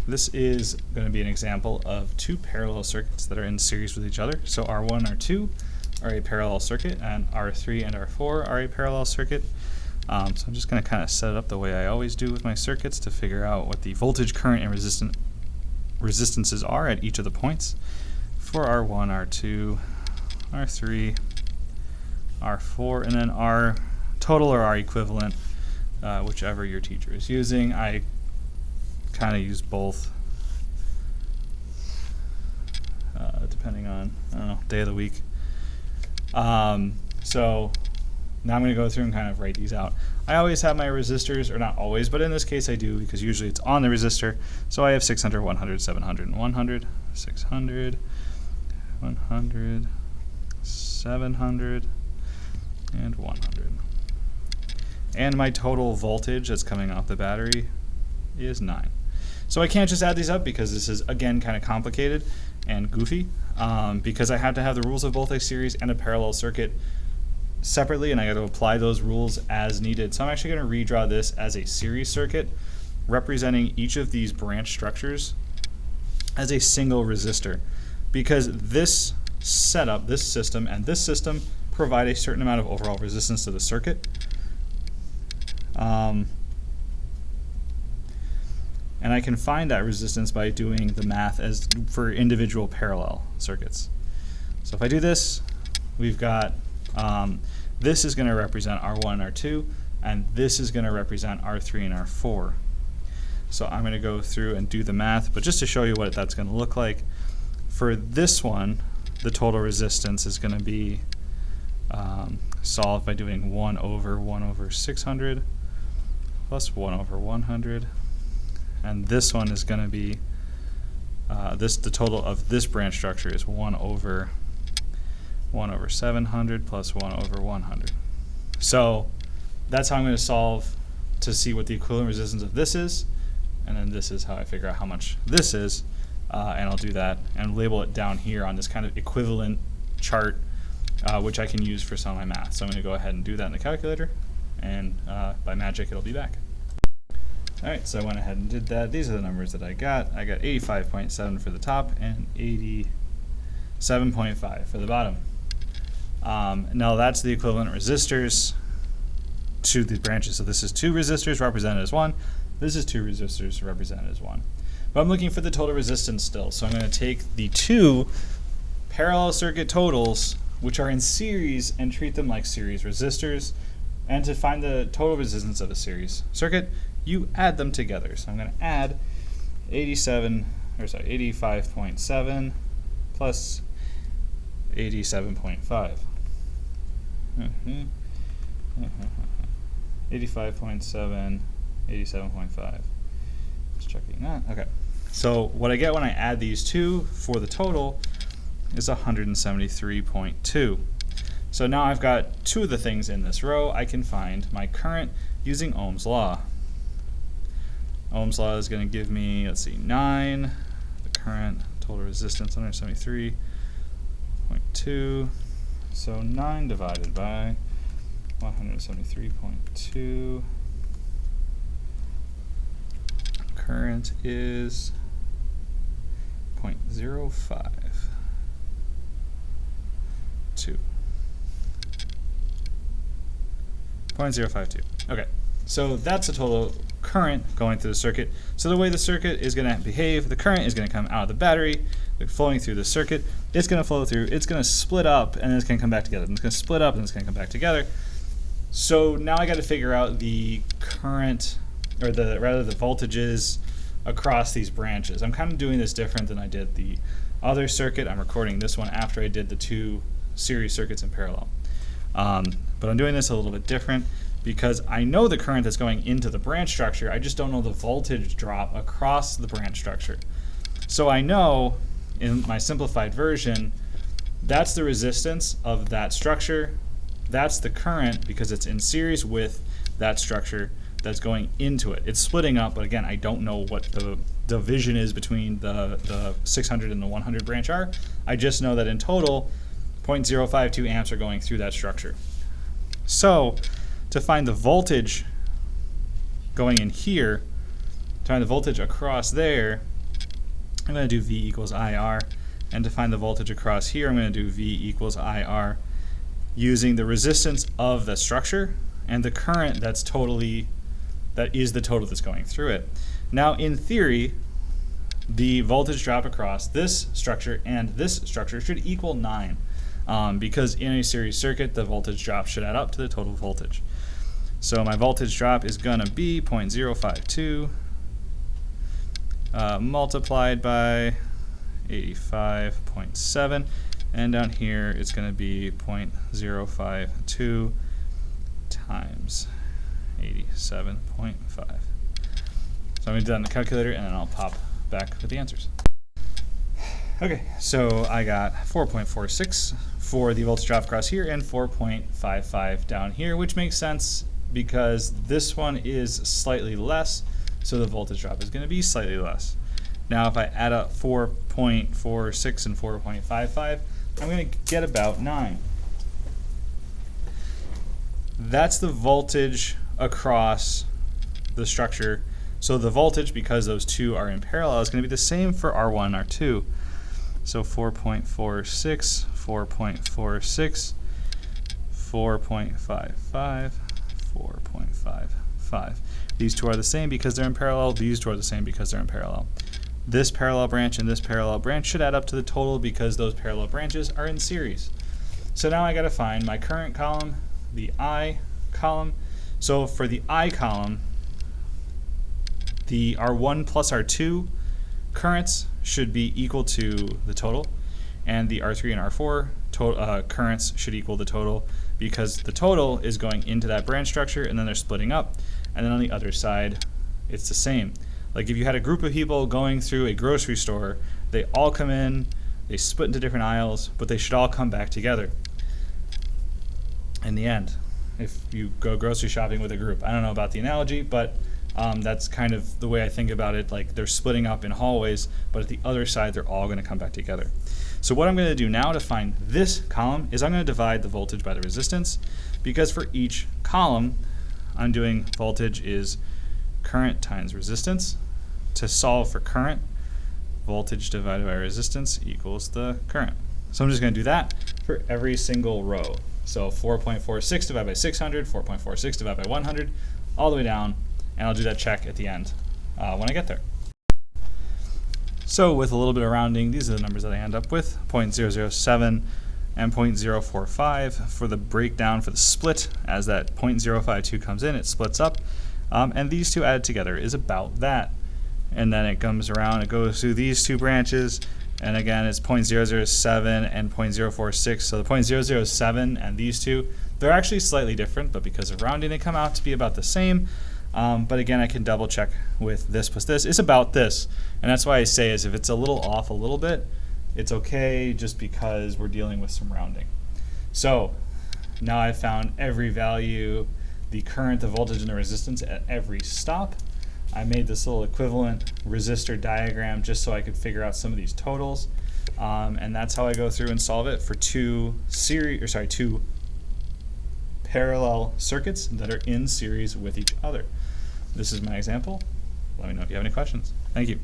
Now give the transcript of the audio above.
This is going to be an example of two parallel circuits that are in series with each other. So R1 and R2 are a parallel circuit, and R3 and R4 are a parallel circuit. So I'm just going to kind of set it up the way I always do with my circuits to figure out what the voltage, current, and resistances are at each of the points for R1, R2, R3, R4, and then R total or R equivalent, whichever your teacher is using. I kind of use both, depending on, I don't know, day of the week. So now I'm going to go through and kind of write these out. I always have my resistors, or not always, but in this case I do, because usually it's on the resistor. So I have 600, 100, 700, and 100, 600, 100, 700, and 100. And my total voltage that's coming off the battery is 9. So I can't just add these up because this is, again, kind of complicated and goofy, because I have to have the rules of both a series and a parallel circuit separately, and I got to apply those rules as needed. So I'm actually going to redraw this as a series circuit representing each of these branch structures as a single resistor, because this setup, this system, and this system provide a certain amount of overall resistance to the circuit. And I can find that resistance by doing the math as for individual parallel circuits. So if I do this, we've got this is going to represent R1 and R2, and this is going to represent R3 and R4. So I'm going to go through and do the math, but just to show you what that's going to look like, for this one, the total resistance is going to be solved by doing 1 over 600 plus 1 over 100. And this one is going to be, the total of this branch structure is 1 over 700 plus 1 over 100. So that's how I'm going to solve to see what the equivalent resistance of this is, and then this is how I figure out how much this is, and I'll do that and label it down here on this kind of equivalent chart, which I can use for some of my math. So I'm going to go ahead and do that in the calculator, and by magic it'll be back. Alright, so I went ahead and did that. These are the numbers that I got. I got 85.7 for the top and 87.5 for the bottom. Now that's the equivalent resistors to the branches. So this is 2 resistors represented as 1. This is 2 resistors represented as 1. But I'm looking for the total resistance still. So I'm going to take the 2 parallel circuit totals, which are in series, and treat them like series resistors. And to find the total resistance of a series circuit, you add them together. So I'm going to add 85.7 plus 87.5. 85.7, 87.5. Just checking that. Okay. So what I get when I add these two for the total is 173.2. So now I've got 2 of the things in this row. I can find my current using Ohm's law. Ohm's law is going to give me, let's see, 9, the current, total resistance, 173.2. So 9 divided by 173.2. Current is 0.052. 0.052. Okay, so that's the total current going through the circuit. So the way the circuit is going to behave, the current is going to come out of the battery, flowing through the circuit. It's going to flow through, it's going to split up, and then it's going to come back together. And it's going to split up, and it's going to come back together. So now I got to figure out the current, or the voltages across these branches. I'm kind of doing this different than I did the other circuit. I'm recording this one after I did the 2 series circuits in parallel. But I'm doing this a little bit different because I know the current that's going into the branch structure. I just don't know the voltage drop across the branch structure. So I know in my simplified version, that's the resistance of that structure. That's the current because it's in series with that structure that's going into it. It's splitting up, but again, I don't know what the division is between the 600 and the 100 branch are. I just know that in total, 0.052 amps are going through that structure. So to find the voltage going in here, to find the voltage across there, I'm going to do V equals IR, and to find the voltage across here, I'm going to do V equals IR using the resistance of the structure and the current that is the total that's going through it. Now, in theory, the voltage drop across this structure and this structure should equal 9, because in a series circuit, the voltage drop should add up to the total voltage. So my voltage drop is going to be 0.052 multiplied by 85.7, and down here it's going to be 0.052 times 87.5. So I'm going to do that on the calculator, and then I'll pop back with the answers. Okay, so I got 4.46 for the voltage drop across here and 4.55 down here, which makes sense because this one is slightly less, so the voltage drop is going to be slightly less. Now if I add up 4.46 and 4.55, I'm going to get about 9. That's the voltage across the structure. So the voltage, because those two are in parallel, is going to be the same for R1 and R2. So 4.46, 4.46, 4.55, 4.55. These two are the same because they're in parallel. These two are the same because they're in parallel. This parallel branch and this parallel branch should add up to the total because those parallel branches are in series. So now I got to find my current column, the I column. So for the I column, the R1 plus R2 currents should be equal to the total, and the R3 and R4 currents should equal the total because the total is going into that branch structure and then they're splitting up. And then on the other side, it's the same. Like if you had a group of people going through a grocery store, they all come in, they split into different aisles, but they should all come back together in the end if you go grocery shopping with a group. I don't know about the analogy, but that's kind of the way I think about it. Like they're splitting up in hallways, but at the other side, they're all going to come back together. So what I'm going to do now to find this column is I'm going to divide the voltage by the resistance, because for each column, I'm doing voltage is current times resistance. To solve for current, voltage divided by resistance equals the current. So I'm just going to do that for every single row. So 4.46 divided by 600, 4.46 divided by 100, all the way down, and I'll do that check at the end when I get there. So with a little bit of rounding, these are the numbers that I end up with, 0.007 and 0.045 for the breakdown for the split. As that 0.052 comes in, it splits up, and these two added together is about that. And then it comes around, it goes through these two branches, and again it's 0.007 and 0.046. So the 0.007 and these two, they're actually slightly different, but because of rounding they come out to be about the same. But again, I can double check with this plus this. It's about this, and that's why I say is if it's a little off a little bit, it's okay just because we're dealing with some rounding. So now I've found every value, the current, the voltage, and the resistance at every stop. I made this little equivalent resistor diagram just so I could figure out some of these totals, and that's how I go through and solve it for two parallel circuits that are in series with each other. This is my example. Let me know if you have any questions. Thank you.